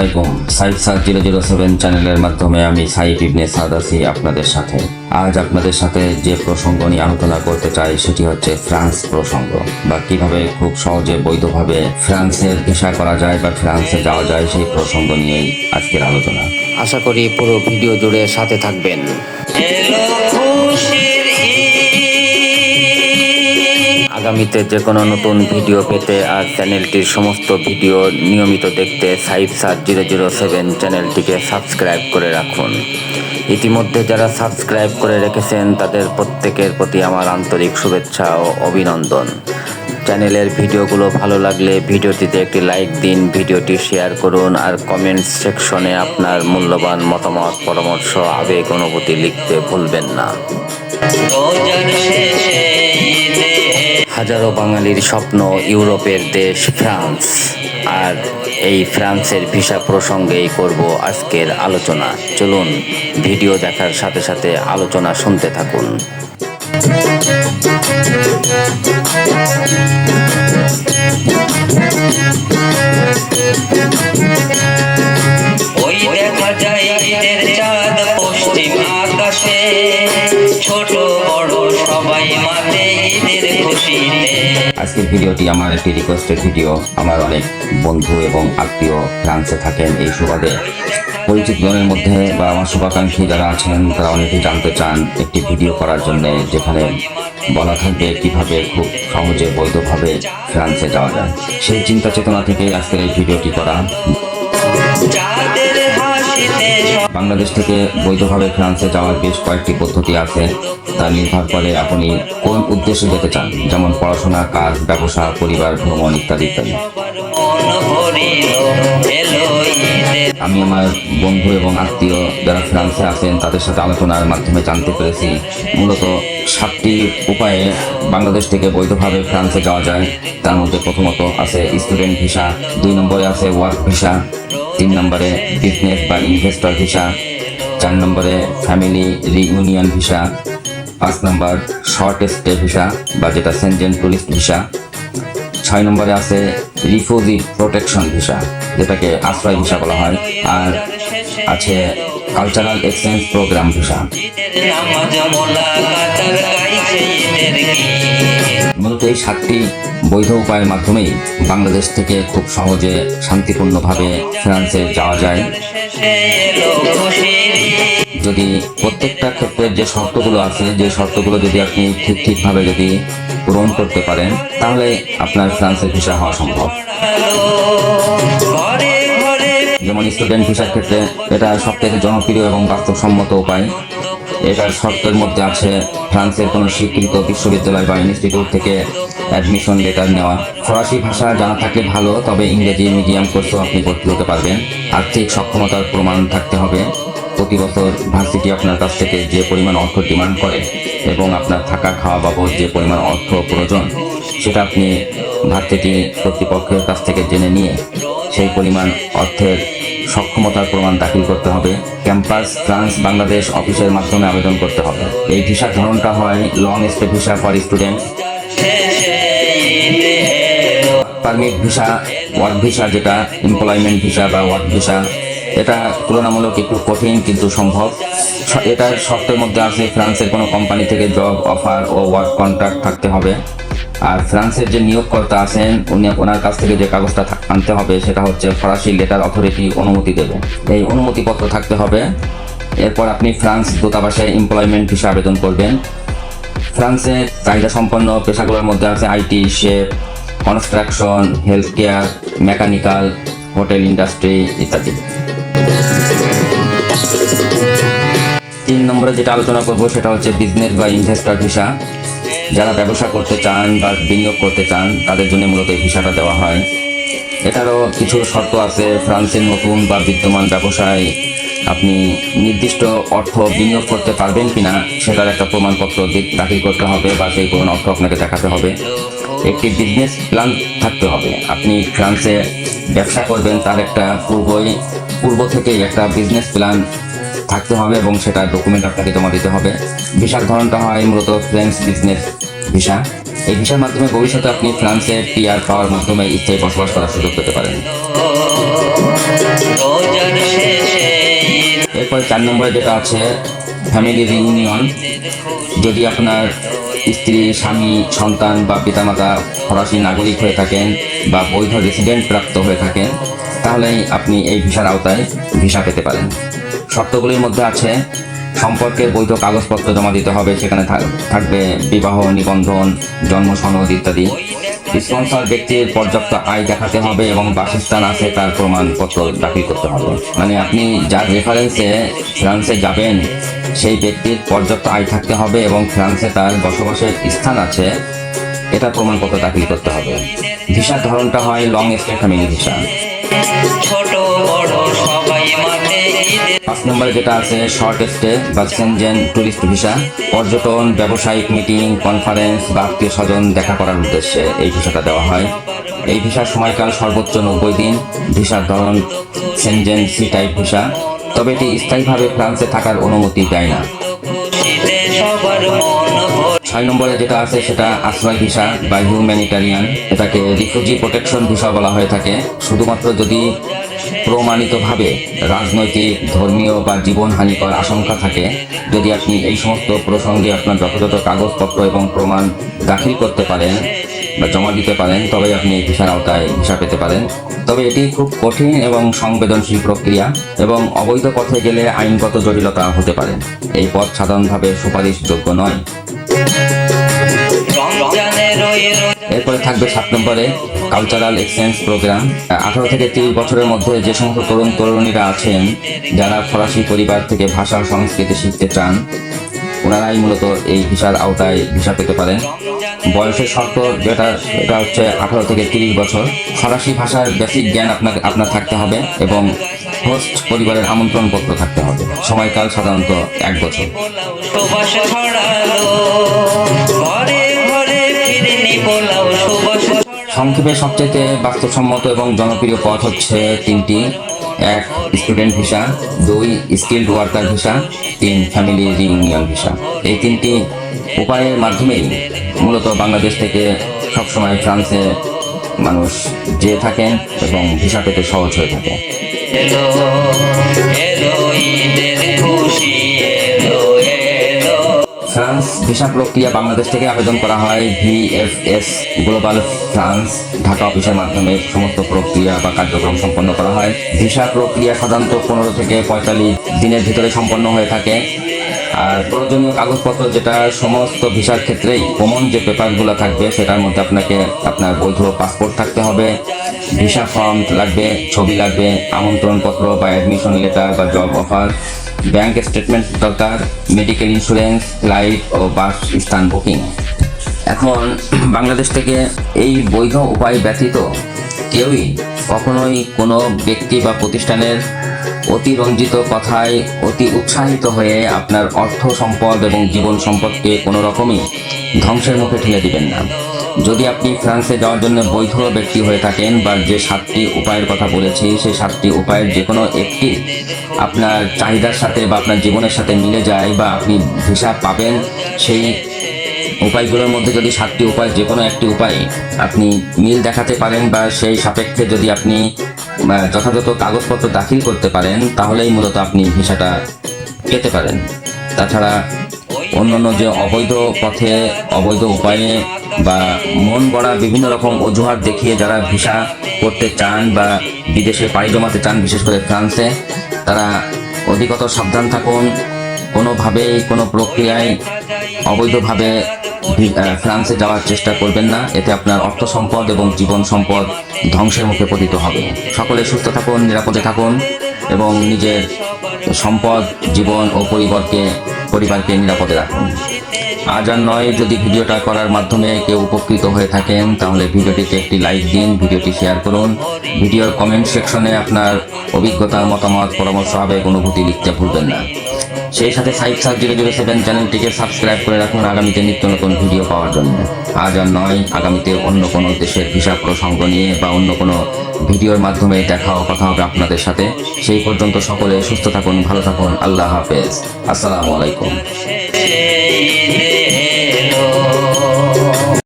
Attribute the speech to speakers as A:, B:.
A: আলাইকুম। সাইফ স্যার 007 চ্যানেলের মাধ্যমে আমি সাইফ ইবনে সাদ আছি আপনাদের সাথে। আজ আপনাদের সাথে যে প্রসঙ্গ নিয়ে আলোচনা করতে চাই সেটি হচ্ছে ফ্রান্স প্রসঙ্গ, বা কিভাবে খুব সহজে বৈধভাবে ফ্রান্সের ভিসা করা যায় বা ফ্রান্সে যাওয়া যায় সেই প্রসঙ্গ নিয়েই আজকের আলোচনা।
B: আশা করি পুরো ভিডিও জুড়ে সাথে থাকবেন। আগামীতে যে কোনো নতুন ভিডিও পেতে আর চ্যানেলটির সমস্ত ভিডিও নিয়মিত দেখতে সাইফ স্যার 007 চ্যানেলটিকে সাবস্ক্রাইব করে রাখুন। ইতিমধ্যে যারা সাবস্ক্রাইব করে রেখেছেন তাদের প্রত্যেকের প্রতি আমার আন্তরিক শুভেচ্ছা ও অভিনন্দন। চ্যানেলের ভিডিওগুলো ভালো লাগলে ভিডিওটিতে একটি লাইক দিন, ভিডিওটি শেয়ার করুন আর কমেন্টস সেকশনে আপনার মূল্যবান মতামত, পরামর্শ, আবেগ, অনুভূতি লিখতে ভুলবেন না। হাজারো বাঙালির স্বপ্ন ইউরোপের দেশ ফ্রান্স, আর এই ফ্রান্সের ভিসা প্রসঙ্গেই করব আজকের আলোচনা। চলুন ভিডিও দেখার সাথে সাথে আলোচনা শুনতে থাকুন।
C: ওই দেখা যায় ঈদের চাঁদ পশ্চিম আকাশে, ছোট বড় সবাই মাতে ঈদের খুশিতে।
A: আজকের ভিডিওটি আমার একটি রিকোয়েস্টেড ভিডিও। আমার অনেক বন্ধু এবং আত্মীয় ফ্রান্সে থাকেন, এই সুবাদে পরিচিত জনের মধ্যে বা আমার শুভাকাঙ্ক্ষী যারা আছেন তারা অনেকেই জানতে চান একটি ভিডিও করার জন্য, যেখানে বলা থাকবে কিভাবে খুব সহজে বৈধভাবে ফ্রান্সে যাওয়া যায়। সেই চিন্তা চেতনা থেকে আজকের এই ভিডিওটি করা। বাংলাদেশ থেকে বৈধভাবে ফ্রান্সে যাওয়ার বেশ কয়েকটি পদ্ধতি আছে, তা নির্ভর করে আপনি কোন উদ্দেশ্যে যেতে চান, যেমন পড়াশোনা, কাজ, ব্যবসা, পরিবার, ভ্রমণ ইত্যাদি ইত্যাদি। আমি আমার বন্ধু এবং আত্মীয় যারা ফ্রান্সে আছেন তাদের সাথে আলোচনার মাধ্যমে জানতে পেরেছি মূলত 7টি উপায়ে বাংলাদেশ থেকে বৈধভাবে ফ্রান্সে যাওয়া যায়। তার মধ্যে প্রথমত আছে স্টুডেন্ট ভিসা, 2 নম্বরে আছে ওয়ার্ক ভিসা, 3 নম্বরে বিজনেস বা ইনভেস্টর ভিসা, 4 নম্বরে ফ্যামিলি রিইউনিয়ন ভিসা, 5 নম্বর শর্ট স্টে ভিসা বা যেটা সেনজেন টুরিস্ট ভিসা, 6 নম্বরে আছে রিফিউজি প্রোটেকশন ভিসা, যেটাকে আশ্রয় ভিসা বলা হয়, আর আছে কালচারাল এক্সচেঞ্জ প্রোগ্রাম ভিসা। মূলত এই 7টি বৈধ উপায়ের মাধ্যমেই বাংলাদেশ থেকে খুব সহজে শান্তিপূর্ণভাবে ফ্রান্সে যাওয়া যায়। যদি প্রত্যেকটা ক্ষেত্রে যে শর্তগুলো আছে, যে শর্তগুলো যদি আপনি ঠিকভাবে যদি পূরণ করতে পারেন, তাহলে আপনার ফ্রান্সের ভিসা হওয়া সম্ভব। যেমন স্টুডেন্ট ভিসার ক্ষেত্রে এটা সবথেকে জনপ্রিয় এবং বাস্তবসম্মত উপায়। এটার শর্তের মধ্যে আছে ফ্রান্সের কোনো স্বীকৃত বিশ্ববিদ্যালয় বা ইনস্টিটিউট থেকে অ্যাডমিশন লেটার নেওয়া। ফরাসি ভাষা জানা থাকলে ভালো, তবে ইংরেজি মিডিয়াম কোর্সেও আপনি ভর্তি হতে পারবেন। আর্থিক সক্ষমতার প্রমাণ থাকতে হবে। প্রতি বছর ভার্সিটি আপনার কাছ থেকে যে পরিমাণ অর্থ ডিমান্ড করে এবং আপনার থাকা খাওয়া বাবদ যে পরিমাণ অর্থ প্রয়োজন, সেটা আপনি ভার্সিটি কর্তৃপক্ষের কাছ থেকে জেনে নিয়ে সেই পরিমাণ অর্থের সক্ষমতার প্রমাণ দাখিল করতে হবে। ক্যাম্পাস ফ্রান্স বাংলাদেশ অফিসের মাধ্যমে আবেদন করতে হবে। এই ভিসার ধরনটা হয় long stay visa for student, permit visa, work visa যেটা এমপ্লয়মেন্ট ভিসা বা ওয়ার্ক ভিসা। এটা তুলনামূলক একটু কঠিন কিন্তু সম্ভব। এটার শর্তের মধ্যে আছে ফ্রান্সের কোনো কোম্পানি থেকে জব অফার ও ওয়ার্ক কন্ট্রাক্ট থাকতে হবে, আর ফ্রান্সের যে নিয়োগকর্তা আছেন ওনার কাছ থেকে যে কাগজটা আনতে হবে সেটা হচ্ছে ফরাসি লেটার অথরিটি অনুমতি দেবে, এই অনুমতিপত্র থাকতে হবে। এরপর আপনি ফ্রান্স দূতাবাসে এমপ্লয়মেন্ট ভিসা আবেদন করবেন। ফ্রান্সের চাহিদা সম্পন্ন পেশাগুলোর মধ্যে আছে IT, chef, construction, health care, mechanical, hotel industry ইত্যাদি। 3 নম্বরে যেটা আলোচনা করবো সেটা হচ্ছে বিজনেস বা ইনভেস্টর ভিসা। যারা ব্যবসা করতে চান বা বিনিয়োগ করতে চান তাদের জন্য মূলত এই ভিসাটা দেওয়া হয়। এটারও কিছু শর্ত আছে। ফ্রান্সের নতুন বা বিদ্যমান ব্যবসায় আপনি নির্দিষ্ট অর্থ বিনিয়োগ করতে পারবেন কিনা সেটার একটা প্রমাণপত্র দাখিল করতে হবে, বা সেই পরিমাণ অর্থ আপনাকে দেখাতে হবে। একটি বিজনেস প্ল্যান থাকতে হবে। আপনি ফ্রান্সে ব্যবসা করবেন তার একটা পূর্ব থেকেই একটা বিজনেস প্ল্যান থাকতে হবে এবং সেটা ডকুমেন্ট আপনাকে জমা দিতে হবে। ভিসার ধরনটা হয় মূলত ফ্রেঞ্চ বিজনেস ভিসা। এই ভিসার মাধ্যমে ভবিষ্যতে আপনি ফ্রান্সে পিআর পাওয়ার মাধ্যমে স্থায়ী বসবাস করার সুযোগ পেতে পারেন।
C: রোজার শেষে
A: এরপরে 4 নম্বরে যেটা আছে ফ্যামিলি রিউনিয়ন। যদি আপনার স্ত্রী, স্বামী, সন্তান বা পিতামাতা ফরাসি নাগরিক হয়ে থাকেন বা বৈধ রেসিডেন্ট প্রাপ্ত হয়ে থাকেন, তাহলেই আপনি এই ভিসার আওতায় ভিসা পেতে পারেন। শর্তগুলির মধ্যে আছে সম্পর্কের বৈধ কাগজপত্র জমা দিতে হবে, সেখানে থাকবে বিবাহ নিবন্ধন, জন্ম সনদ ইত্যাদি। স্পন্সর ব্যক্তির পর্যাপ্ত আয় দেখাতে হবে এবং বাসস্থান আছে তার প্রমাণপত্র দাখিল করতে হবে। মানে আপনি যার রেফারেন্সে ফ্রান্সে যাবেন সেই ব্যক্তির পর্যাপ্ত আয় থাকতে হবে এবং ফ্রান্সে তার বসবাসের স্থান আছে এটা প্রমাণপত্র দাখিল করতে হবে। ভিসার ধরনটা হয় লং স্টে ফ্যামিলি ভিসা।
C: ছোট বড় সবাই মাঠে ঈদের
A: 5 নম্বরে যেটা আছে শর্ট স্টে বা সেনজেন টুরিস্ট ভিসা। পর্যটন, ব্যবসায়িক মিটিং, কনফারেন্স বা আত্মীয় স্বজন দেখা করার উদ্দেশ্যে এই ভিসাটা দেওয়া হয়। এই ভিসার সময়কাল সর্বোচ্চ 90 দিন। ভিসার ধরন সেনজেন সি টাইপ ভিসা, তবে এটি স্থায়ীভাবে ফ্রান্সে থাকার অনুমতি দেয় না।
C: খুশিতে সবার মন ভরে
A: 6 নম্বরে যেটা আছে সেটা আশ্রয় ভিসা বা হিউম্যানিটারিয়ান। এটাকে রিফিউজি প্রোটেকশন ভিসা বলা হয়ে থাকে। শুধুমাত্র যদি প্রমাণিতভাবে রাজনৈতিক, ধর্মীয় বা জীবনহানিকর আশঙ্কা থাকে, যদি আপনি এই সমস্ত প্রসঙ্গে আপনার যথাযথ কাগজপত্র এবং প্রমাণ দাখিল করতে পারেন বা জমা দিতে পারেন, তবে আপনি এই ভিসার আওতায় ভিসা পেতে পারেন। তবে এটি খুব কঠিন এবং সংবেদনশীল প্রক্রিয়া এবং অবৈধ পথে গেলে আইনগত জটিলতা হতে পারে। এই পথ সাধারণভাবে সুপারিশযোগ্য নয়।
C: রমজানের ওই
A: এরপরে থাকবে 7 নম্বরে কালচারাল এক্সচেঞ্জ প্রোগ্রাম। 18 থেকে 30 বছরের মধ্যে যে সমস্ত তরুণ তরুণীরা আছেন যারা ফরাসি পরিবার থেকে ভাষা ও সংস্কৃতি শিখতে চান, ওনারাই মূলত এই ভিসার আওতায় ভিসা পেতে পারেন। বয়সের শর্ত এটা হচ্ছে 18 থেকে 30 বছর। ফরাসি ভাষার বেসিক জ্ঞান আপনার থাকতে হবে এবং হোস্ট পরিবারের আমন্ত্রণপত্র থাকতে হবে। সময়কাল সাধারণত 1 বছর।
C: সুবাস ছড়ালো ঘরে ঘরে ফিরনি পোলাও সুবাস
A: সংক্ষেপে সবচেয়ে বাস্তবসম্মত এবং জনপ্রিয় পথ হচ্ছে 3টি। 1 student visa, 2 skilled worker visa, 3 family reunion visa. এই 3টি উপায়ের মাধ্যমেই মূলত বাংলাদেশ থেকে সবসময় ফ্রান্সে মানুষ যেয়ে থাকেন এবং ভিসা পেতে সহজ হয়ে থাকে।
C: এলো এলো ঈদের খুশি এলো এলো
A: ফ্রান্স ভিসা প্রক্রিয়া বাংলাদেশ থেকে আবেদন করা হয় VFS গ্লোবাল ফ্রান্স ঢাকা অফিসের মাধ্যমে সমস্ত প্রক্রিয়া বা কার্যক্রম সম্পন্ন করা হয়। ভিসা প্রক্রিয়া সাধারণত 15 থেকে 45 দিনের ভিতরে সম্পন্ন হয়ে থাকে। আর প্রয়োজনীয় কাগজপত্র যেটা সমস্ত ভিসার ক্ষেত্রেই কমন যে পেপারগুলো থাকবে সেটার মধ্যে আপনাকে আপনার বৈধ পাসপোর্ট থাকতে হবে, ভিসা ফর্ম লাগবে, ছবি লাগবে, আমন্ত্রণপত্র বা অ্যাডমিশন লেটার বা জব অফার, ব্যাংক স্টেটমেন্ট দরকার, মেডিকেল ইন্স্যুরেন্স, ফ্লাইট ও বাস স্থান বুকিং। এখন বাংলাদেশ থেকে এই বৈধ উপায় ব্যতীত কেউই কখনোই কোনো ব্যক্তি বা প্রতিষ্ঠানের অতিরঞ্জিত কথায় অতি উৎসাহিত হয়ে আপনার অর্থ সম্পদ এবং জীবন সম্পদকে কোনো রকমই ধ্বংসের মুখে ঠেলে দিবেন না। যদি আপনি ফ্রান্সে যাওয়ার জন্য বৈধ ব্যক্তি হয়ে থাকেন বা যে 7টি উপায়ের কথা বলেছি সেই 7টি উপায়ের যে কোনো একটি আপনার চাহিদার সাথে বা আপনার জীবনের সাথে মিলে যায় বা আপনি ভিসা পাবেন, সেই উপায়গুলোর মধ্যে যদি 7টি উপায় যে কোনো একটি উপায় আপনি মিল দেখাতে পারেন বা সেই সাপেক্ষে যদি আপনি যথাযথ কাগজপত্র দাখিল করতে পারেন, তাহলেই মূলত আপনি ভিসাটা পেতে পারেন। তাছাড়া অন্যান্য যে অবৈধ পথে, অবৈধ উপায়ে বা মন গড়া বিভিন্ন রকম অজুহাত দেখিয়ে যারা ভিসা করতে চান বা বিদেশে পাড়ি জমাতে চান, বিশেষ করে ফ্রান্সে, তারা অধিকতর সাবধান থাকুন। কোনোভাবেই কোনো প্রক্রিয়ায় অবৈধভাবে ফ্রান্সে যাওয়ার চেষ্টা করবেন না। এতে আপনার অর্থ সম্পদ এবং জীবন সম্পদ ধ্বংসের মুখে পতিত হবে। সকলে সুস্থ থাকুন, নিরাপদে থাকুন এবং নিজের সম্পদ, জীবন ও পরিবারকে নিরাপদে রাখুন। আজ আর নয়, যদি ভিডিওটা করার মাধ্যমে কেউ উপকৃত হয়ে থাকেন তাহলে ভিডিওটিতে একটি লাইক দিন, ভিডিওটি শেয়ার করুন। ভিডিওর কমেন্ট সেকশনে আপনার অভিজ্ঞতা, মতামত, পরামর্শ, আবেগ, অনুভূতি লিখতে ভুলবেন না। সেই সাথে 57007 চ্যানেলটিকে সাবস্ক্রাইব করে রাখুন আগামীতে নিত্য নতুন ভিডিও পাওয়ার জন্য। আজ আর নয়, আগামীতে অন্য কোনো দেশের ভিসা প্রসঙ্গ নিয়ে বা অন্য কোনো ভিডিওর মাধ্যমে দেখা ও কথা হবে আপনাদের সাথে। সেই পর্যন্ত সকলে সুস্থ থাকুন, ভালো থাকুন। আল্লাহ হাফেজ। আসসালামু আলাইকুম।